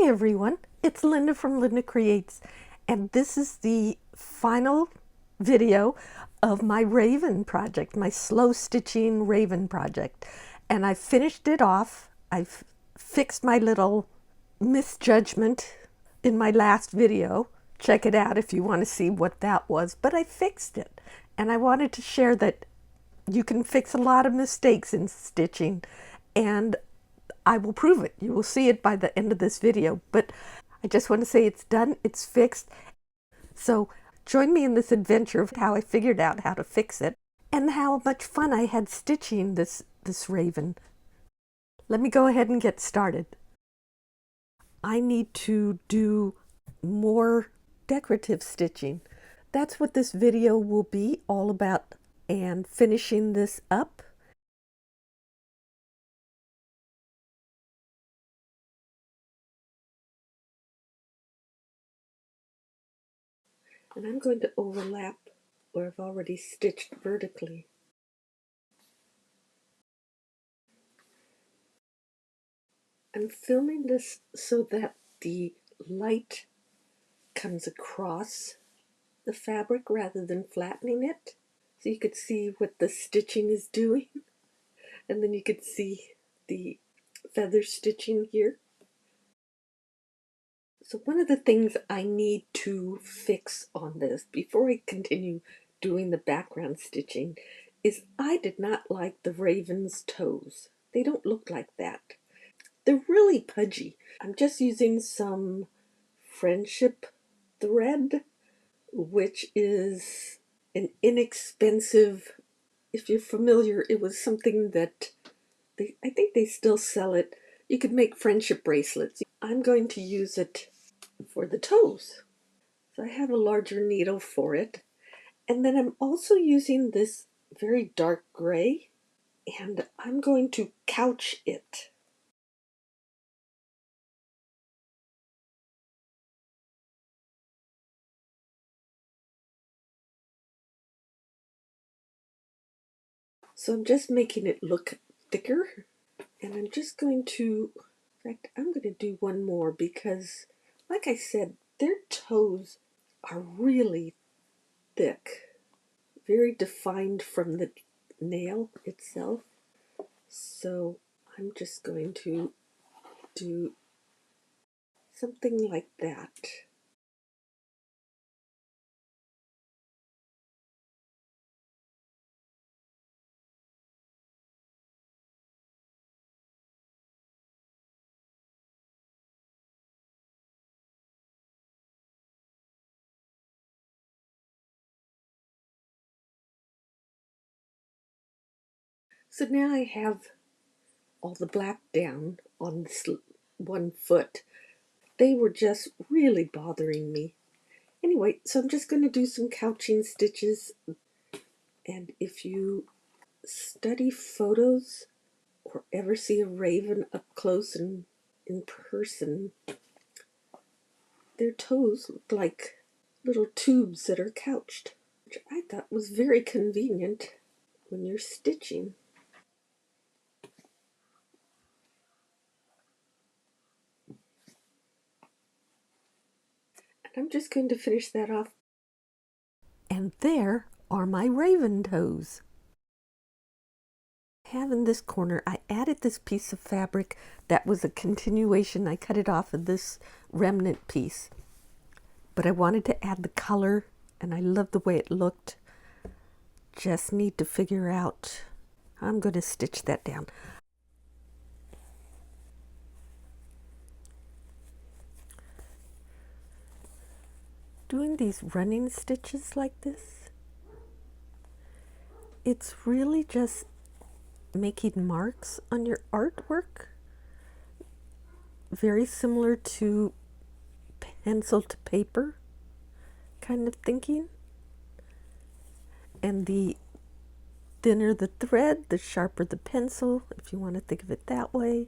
everyone, it's Linda from LyndaCreates, and this is the final video of my raven project, my slow stitching raven project. And I finished it off. I've fixed my little misjudgment in my last video. Check it out if you want to see what that was, but I fixed it. And I wanted to share that you can fix a lot of mistakes in stitching, and I will prove it. You will see it by the end of this video, but I just want to say it's done, it's fixed. So join me in this adventure of how I figured out how to fix it and how much fun I had stitching this raven. Let me go ahead and get started. I need to do more decorative stitching. That's what this video will be all about, and finishing this up. And I'm going to overlap where I've already stitched vertically. I'm filming this so that the light comes across the fabric rather than flattening it. So you could see what the stitching is doing. And then you could see the feather stitching here. So one of the things I need to fix on this before I continue doing the background stitching is I did not like the raven's toes. They don't look like that. They're really pudgy. I'm just using some friendship thread, which is an inexpensive, if you're familiar, it was something that I think they still sell it. You could make friendship bracelets. I'm going to use it for the toes. So I have a larger needle for it. And then I'm also using this very dark gray, and I'm going to couch it. So I'm just making it look thicker, and I'm just going to, in fact, I'm going to do one more because, like I said, their toes are really thick, very defined from the nail itself. So I'm just going to do something like that. So now I have all the black down on this one foot. They were just really bothering me. Anyway, so I'm just going to do some couching stitches. And if you study photos or ever see a raven up close and in person, their toes look like little tubes that are couched, which I thought was very convenient when you're stitching. And I'm just going to finish that off. And there are my raven toes. I have in this corner, I added this piece of fabric that was a continuation. I cut it off of this remnant piece, but I wanted to add the color, and I love the way it looked. Just need to figure out how I'm going to stitch that down. Doing these running stitches like this, it's really just making marks on your artwork, very similar to pencil to paper kind of thinking. And the thinner the thread, the sharper the pencil, if you want to think of it that way.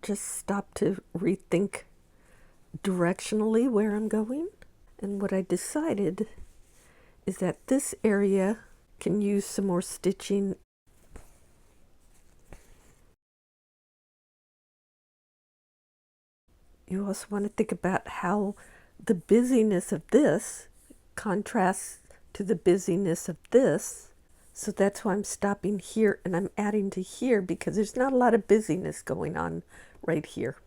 Just stop to rethink directionally where I'm going. And what I decided is that this area can use some more stitching. You also want to think about how the busyness of this contrasts to the busyness of this. So that's why I'm stopping here and I'm adding to here, because there's not a lot of busyness going on right here.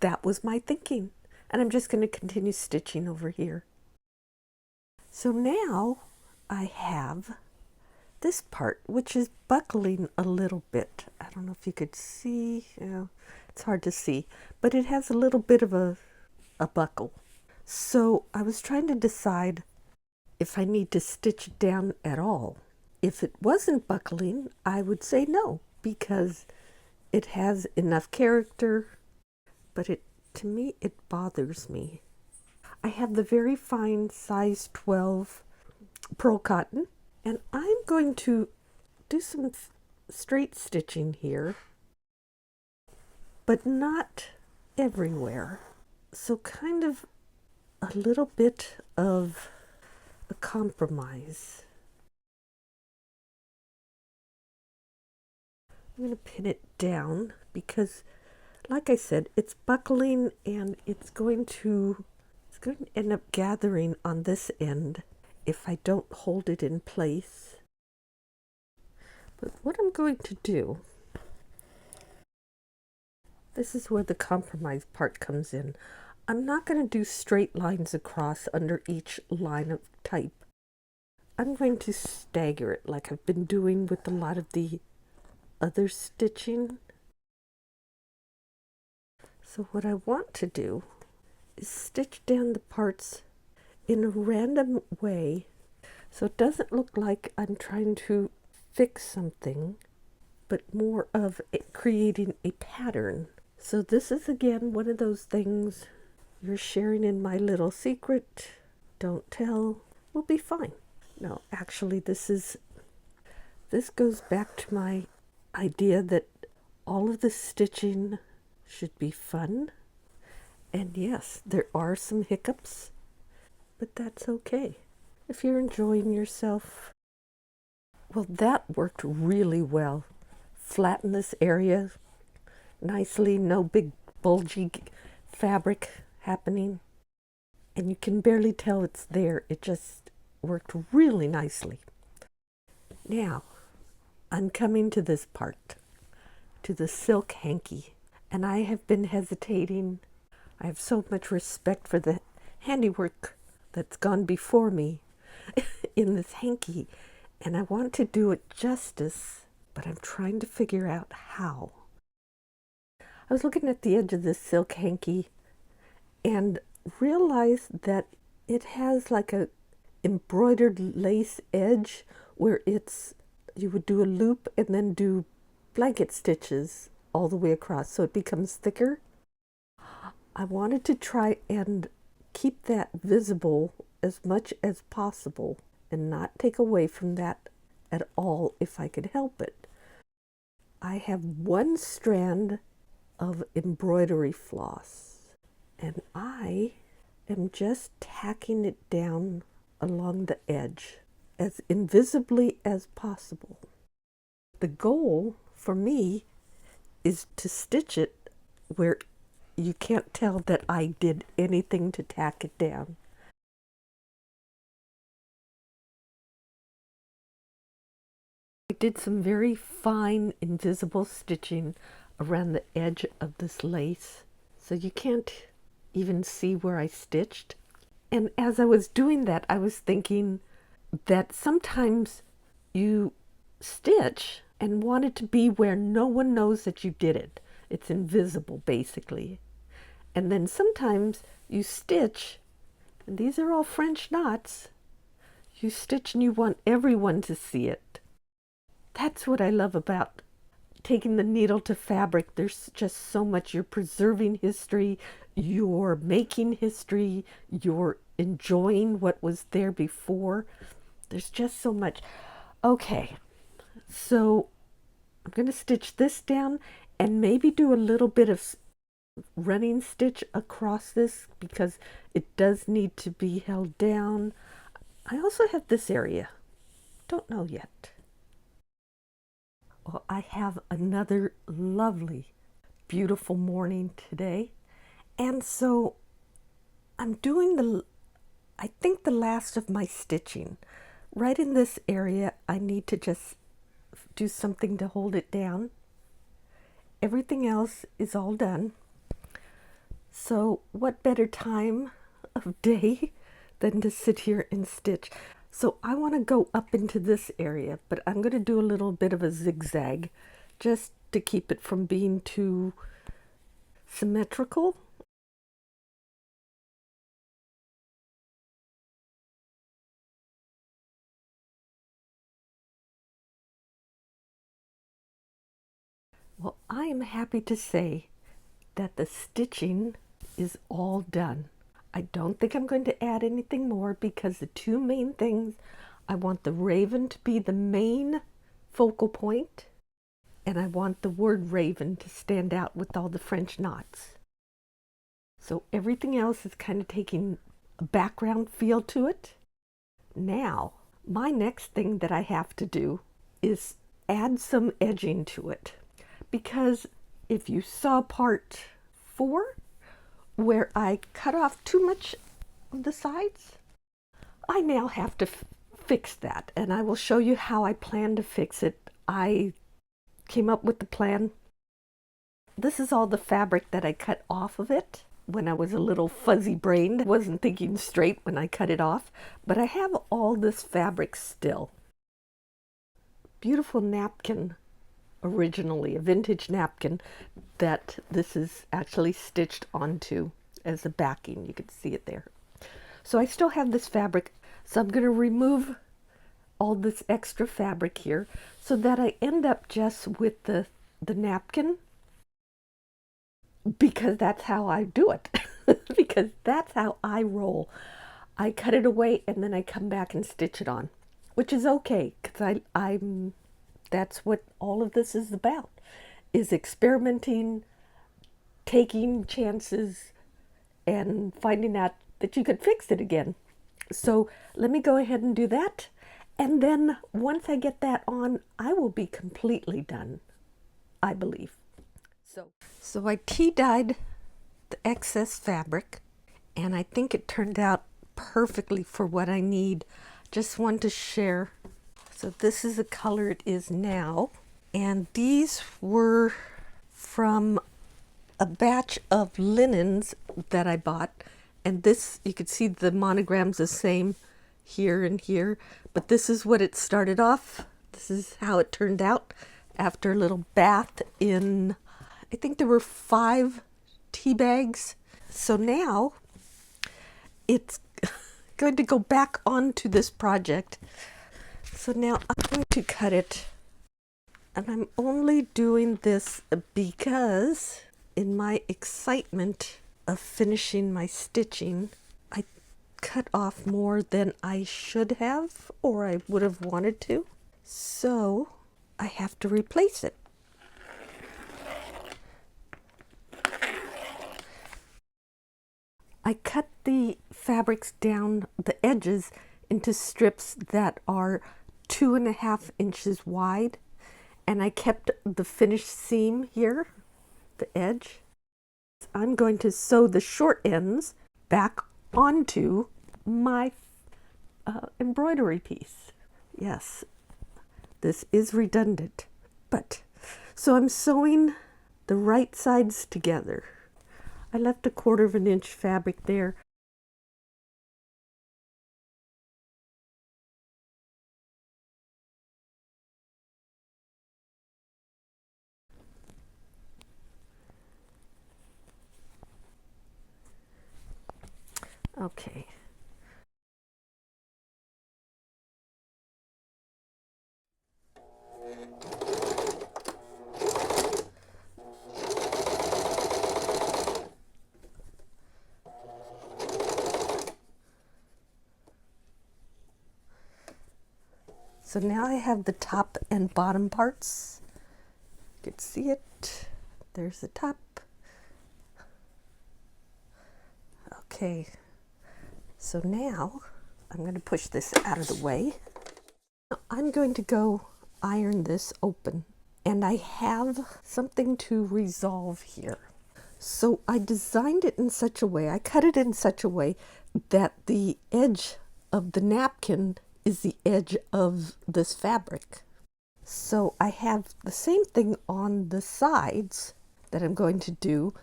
That was my thinking. And I'm just going to continue stitching over here. So now I have this part, which is buckling a little bit. I don't know if you could see, it's hard to see, but it has a little bit of a buckle. So I was trying to decide if I need to stitch it down at all. If it wasn't buckling, I would say no, because it has enough character, but to me, it bothers me. I have the very fine size 12 pearl cotton, and I'm going to do some straight stitching here, but not everywhere. So kind of a little bit of a compromise. I'm going to pin it down because, like I said, it's buckling and it's going to end up gathering on this end if I don't hold it in place. But what I'm going to do, this is where the compromise part comes in. I'm not going to do straight lines across under each line of type. I'm going to stagger it like I've been doing with a lot of the other stitching. So what I want to do is stitch down the parts in a random way so it doesn't look like I'm trying to fix something, but more of creating a pattern. So this is again one of those things you're sharing in my little secret, don't tell, will be fine. No, actually this goes back to my idea that all of the stitching should be fun. And yes, there are some hiccups, but that's okay. If you're enjoying yourself, well, that worked really well. Flatten this area nicely, no big bulgy fabric happening. And you can barely tell it's there. It just worked really nicely. Now, I'm coming to this part, to the silk hanky. And I have been hesitating. I have so much respect for the handiwork that's gone before me in this hanky. And I want to do it justice, but I'm trying to figure out how. I was looking at the edge of this silk hanky and realized that it has like a embroidered lace edge where you would do a loop and then do blanket stitches all the way across so it becomes thicker. I wanted to try and keep that visible as much as possible and not take away from that at all if I could help it. I have one strand of embroidery floss and I am just tacking it down along the edge as invisibly as possible. The goal for me is to stitch it where you can't tell that I did anything to tack it down. I did some very fine invisible stitching around the edge of this lace, so you can't even see where I stitched. And as I was doing that, I was thinking that sometimes you stitch and want it to be where no one knows that you did it. It's invisible, basically. And then sometimes you stitch, and these are all French knots, you stitch and you want everyone to see it. That's what I love about taking the needle to fabric. There's just so much. You're preserving history, you're making history, you're enjoying what was there before. There's just so much. Okay, so I'm going to stitch this down and maybe do a little bit of running stitch across this because it does need to be held down. I also have this area. Don't know yet. Well, I have another lovely, beautiful morning today, And so I'm doing I think the last of my stitching. Right in this area, I need to just do something to hold it down. Everything else is all done. So what better time of day than to sit here and stitch? So I want to go up into this area, but I'm going to do a little bit of a zigzag just to keep it from being too symmetrical. Well, I am happy to say that the stitching is all done. I don't think I'm going to add anything more because the two main things, I want the raven to be the main focal point, and I want the word raven to stand out with all the French knots. So everything else is kind of taking a background feel to it. Now, my next thing that I have to do is add some edging to it. Because if you saw part 4, where I cut off too much of the sides, I now have to fix that, and I will show you how I plan to fix it. I came up with the plan. This is all the fabric that I cut off of it when I was a little fuzzy-brained. Wasn't thinking straight when I cut it off, but I have all this fabric still. Beautiful napkin, originally a vintage napkin that this is actually stitched onto as a backing. You can see it there. So I still have this fabric, so I'm going to remove all this extra fabric here so that I end up just with the napkin, because that's how I do it. Because that's how I roll. I cut it away and then I come back and stitch it on, which is okay, because that's what all of this is about, is experimenting, taking chances, and finding out that you could fix it again. So let me go ahead and do that. And then once I get that on, I will be completely done, I believe. So I tea-dyed the excess fabric, and I think it turned out perfectly for what I need. Just wanted to share. So this is the color it is now. And these were from a batch of linens that I bought. And this, you could see the monogram's the same here and here. But this is what it started off. This is how it turned out after a little bath in, I think there were 5 tea bags. So now it's going to go back onto this project. So now I'm going to cut it, and I'm only doing this because in my excitement of finishing my stitching, I cut off more than I should have, or I would have wanted to. So I have to replace it. I cut the fabrics down, the edges, into strips that are 2.5 inches wide, and I kept the finished seam here, the edge. I'm going to sew the short ends back onto my embroidery piece. Yes, this is redundant, but so I'm sewing the right sides together. I left 1/4 inch fabric there. Okay. So now I have the top and bottom parts. You can see it. There's the top. Okay. So now I'm going to push this out of the way. I'm going to go iron this open, and I have something to resolve here. So I designed it in such a way, I cut it in such a way that the edge of the napkin is the edge of this fabric. So I have the same thing on the sides that I'm going to do,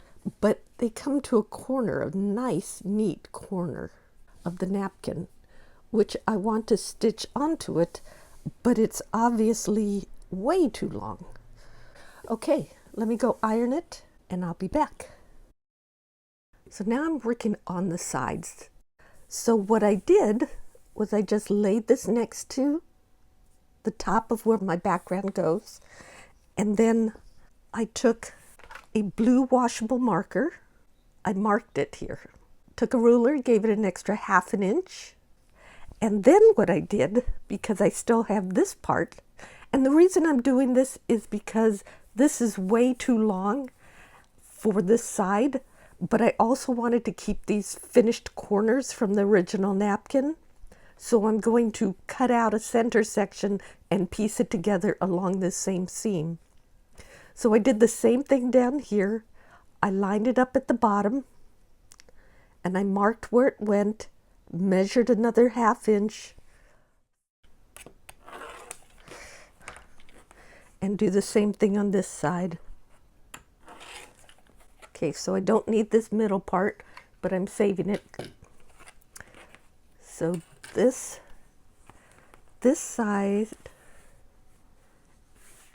but they come to a corner, a nice, neat corner of the napkin, which I want to stitch onto it, but it's obviously way too long. Okay, let me go iron it and I'll be back. So now I'm working on the sides. So what I did was I just laid this next to the top of where my background goes, and then I took a blue washable marker. I marked it here. Took a ruler, gave it an extra 1/2 inch. And then what I did, because I still have this part, and the reason I'm doing this is because this is way too long for this side, but I also wanted to keep these finished corners from the original napkin. So I'm going to cut out a center section and piece it together along this same seam. So I did the same thing down here. I lined it up at the bottom and I marked where it went, measured another 1/2 inch, and do the same thing on this side. Okay, so I don't need this middle part, but I'm saving it. So this side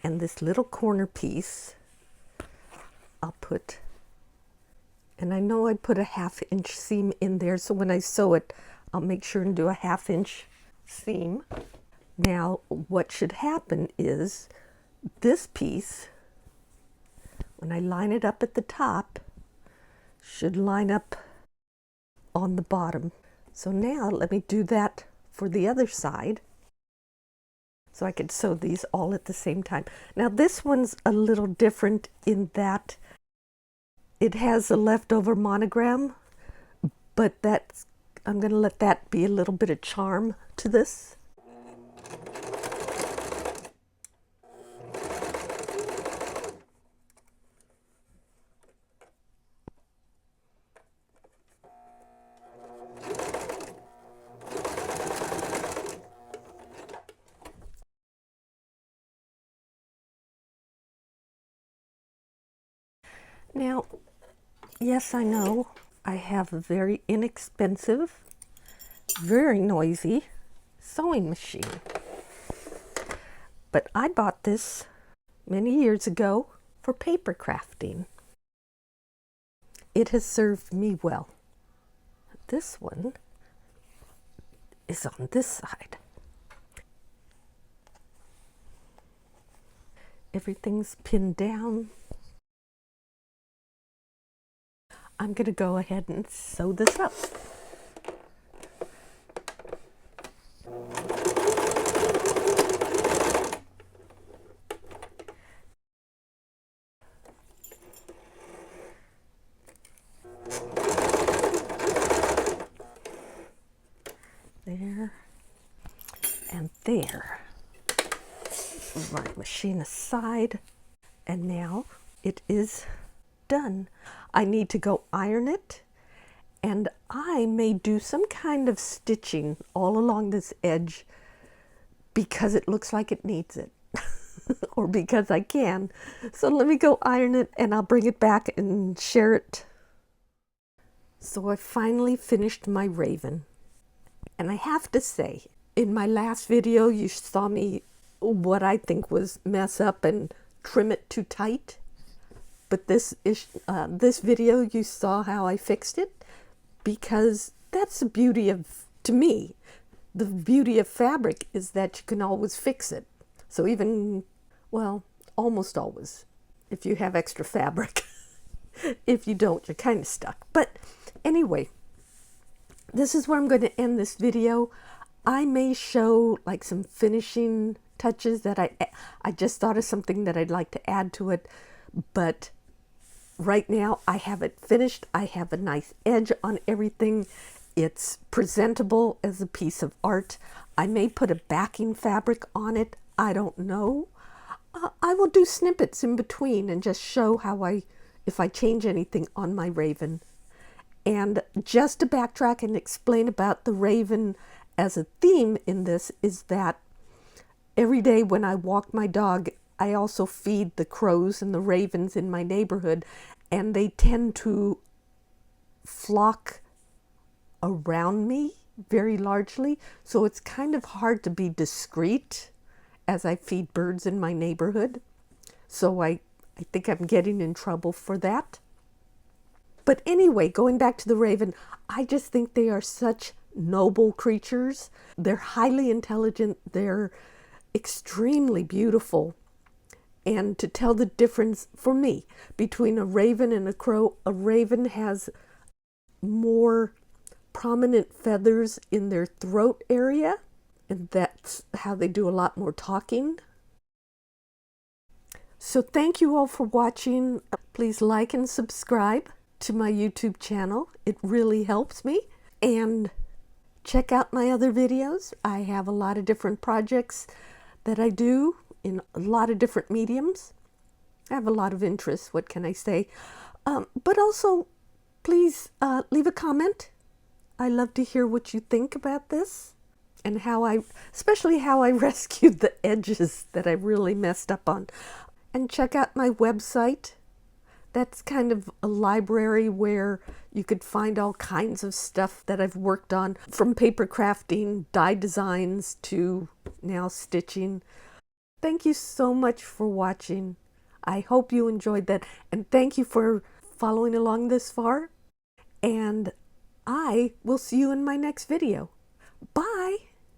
and this little corner piece I'll put, and I know I put a 1/2 inch seam in there, so when I sew it I'll make sure and do a 1/2 inch seam. Now what should happen is this piece, when I line it up at the top, should line up on the bottom. So now let me do that for the other side so I could sew these all at the same time. Now this one's a little different in that it has a leftover monogram, but I'm going to let that be a little bit of charm to this. Now, yes, I know I have a very inexpensive, very noisy sewing machine, but I bought this many years ago for paper crafting. It has served me well. This one is on this side. Everything's pinned down. I'm going to go ahead and sew this up. There and there. Move my machine aside, and now it is done. I need to go iron it, and I may do some kind of stitching all along this edge because it looks like it needs it or because I can. So let me go iron it and I'll bring it back and share it. So I finally finished my raven, and I have to say, in my last video you saw me what I think was mess up and trim it too tight. But this video, you saw how I fixed it, because that's the beauty of, to me, the beauty of fabric is that you can always fix it. So even, well, almost always, if you have extra fabric. If you don't, you're kind of stuck. But anyway, this is where I'm going to end this video. I may show like some finishing touches that I just thought of something that I'd like to add to it, but right now I have it finished. I have a nice edge on everything. It's presentable as a piece of art. I may put a backing fabric on it. I don't know. I will do snippets in between and just show how I if I change anything on my raven. And just to backtrack and explain about the raven as a theme in this is that every day when I walk my dog, I also feed the crows and the ravens in my neighborhood, and they tend to flock around me very largely. So it's kind of hard to be discreet as I feed birds in my neighborhood. So I think I'm getting in trouble for that. But anyway, going back to the raven, I just think they are such noble creatures. They're highly intelligent. They're extremely beautiful. And to tell the difference for me between a raven and a crow, a raven has more prominent feathers in their throat area, and that's how they do a lot more talking. So thank you all for watching. Please like and subscribe to my YouTube channel. It really helps me. And check out my other videos. I have a lot of different projects that I do in a lot of different mediums. I have a lot of interests, what can I say? But also, please leave a comment. I love to hear what you think about this and especially how I rescued the edges that I really messed up on. And check out my website. That's kind of a library where you could find all kinds of stuff that I've worked on, from paper crafting, dye designs, to now stitching. Thank you so much for watching. I hope you enjoyed that, and thank you for following along this far. And I will see you in my next video. Bye!